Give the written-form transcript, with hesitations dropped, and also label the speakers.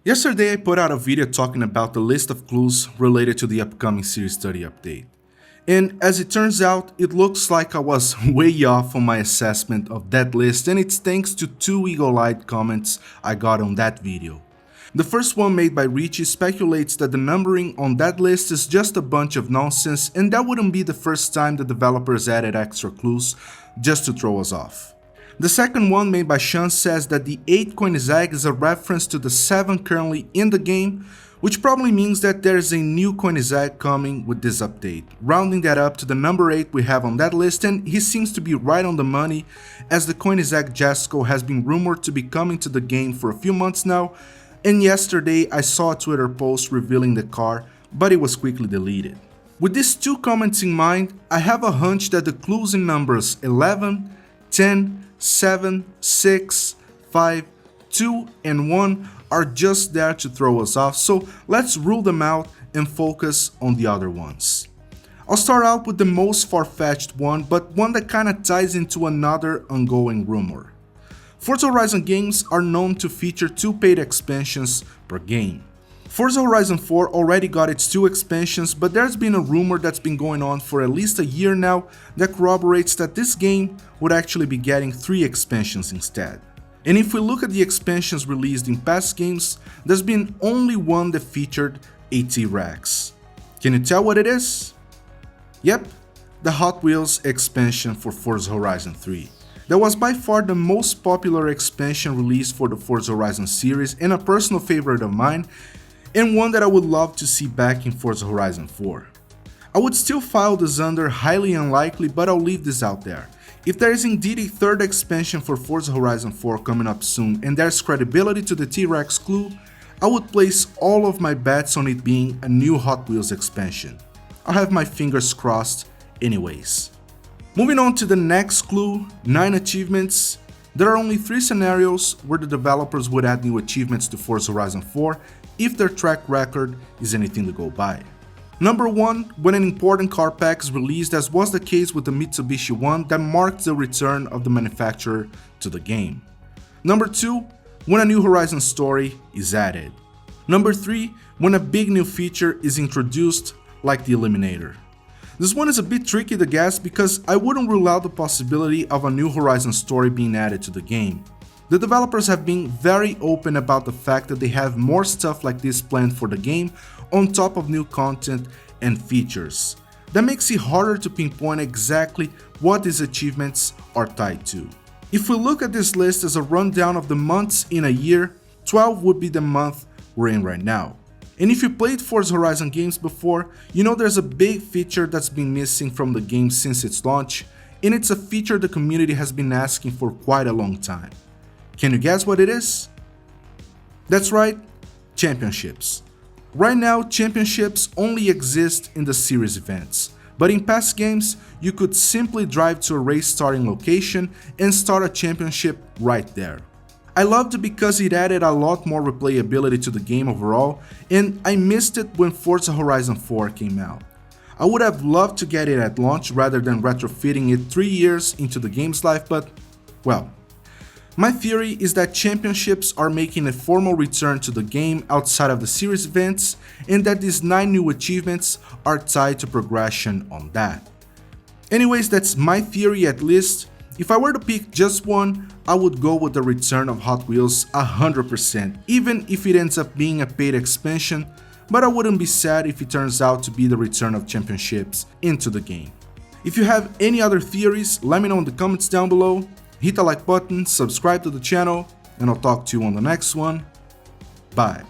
Speaker 1: Yesterday I put out a video talking about the list of clues related to the upcoming Series 30 update. And as it turns out, it looks like I was way off on my assessment of that list, and it's thanks to two eagle-eyed comments I got on that video. The first one, made by Richie, speculates that the numbering on that list is just a bunch of nonsense, and that wouldn't be the first time the developers added extra clues just to throw us off. The second one, made by Sean, says that the 8 Koenigsegg is a reference to the 7 currently in the game, which probably means that there is a new Koenigsegg coming with this update, rounding that up to the number 8 we have on that list, and he seems to be right on the money, as the Koenigsegg Jesko has been rumored to be coming to the game for a few months now, and yesterday I saw a Twitter post revealing the car, but it was quickly deleted. With these two comments in mind, I have a hunch that the clues in numbers 11, 10, 7, 6, 5, 2, and 1 are just there to throw us off, so let's rule them out and focus on the other ones. I'll start out with the most far-fetched one, but one that kinda ties into another ongoing rumor. Forza Horizon games are known to feature 2 paid expansions per game. Forza Horizon 4 already got its 2 expansions, but there's been a rumor that's been going on for at least a year now that corroborates that this game would actually be getting 3 expansions instead. And if we look at the expansions released in past games, there's been only one that featured a T-Rex. Can you tell what it is? Yep, the Hot Wheels expansion for Forza Horizon 3. That was by far the most popular expansion released for the Forza Horizon series and a personal favorite of mine, and one that I would love to see back in Forza Horizon 4. I would still file this under highly unlikely, but I'll leave this out there. If there is indeed a 3rd expansion for Forza Horizon 4 coming up soon and there's credibility to the T-Rex clue, I would place all of my bets on it being a new Hot Wheels expansion. I'll have my fingers crossed anyways. Moving on to the next clue, 9 achievements. There are only 3 scenarios where the developers would add new achievements to Forza Horizon 4 if their track record is anything to go by. Number 1, when an important car pack is released, as was the case with the Mitsubishi one that marked the return of the manufacturer to the game. Number 2, when a new Horizon story is added. Number 3, when a big new feature is introduced, like the Eliminator. This one is a bit tricky to guess because I wouldn't rule out the possibility of a new Horizon story being added to the game. The developers have been very open about the fact that they have more stuff like this planned for the game on top of new content and features. That makes it harder to pinpoint exactly what these achievements are tied to. If we look at this list as a rundown of the months in a year, 12 would be the month we're in right now. And if you played Forza Horizon games before, you know there's a big feature that's been missing from the game since its launch, and it's a feature the community has been asking for quite a long time. Can you guess what it is? That's right, championships. Right now, championships only exist in the series events, but in past games, you could simply drive to a race starting location and start a championship right there. I loved it because it added a lot more replayability to the game overall, and I missed it when Forza Horizon 4 came out. I would have loved to get it at launch rather than retrofitting it 3 years into the game's life, but, well. My theory is that championships are making a formal return to the game outside of the series events, and that these 9 new achievements are tied to progression on that. Anyways, that's my theory at least. If I were to pick just one, I would go with the return of Hot Wheels 100%, even if it ends up being a paid expansion, but I wouldn't be sad if it turns out to be the return of championships into the game. If you have any other theories, let me know in the comments down below. Hit the like button, subscribe to the channel, and I'll talk to you on the next one. Bye.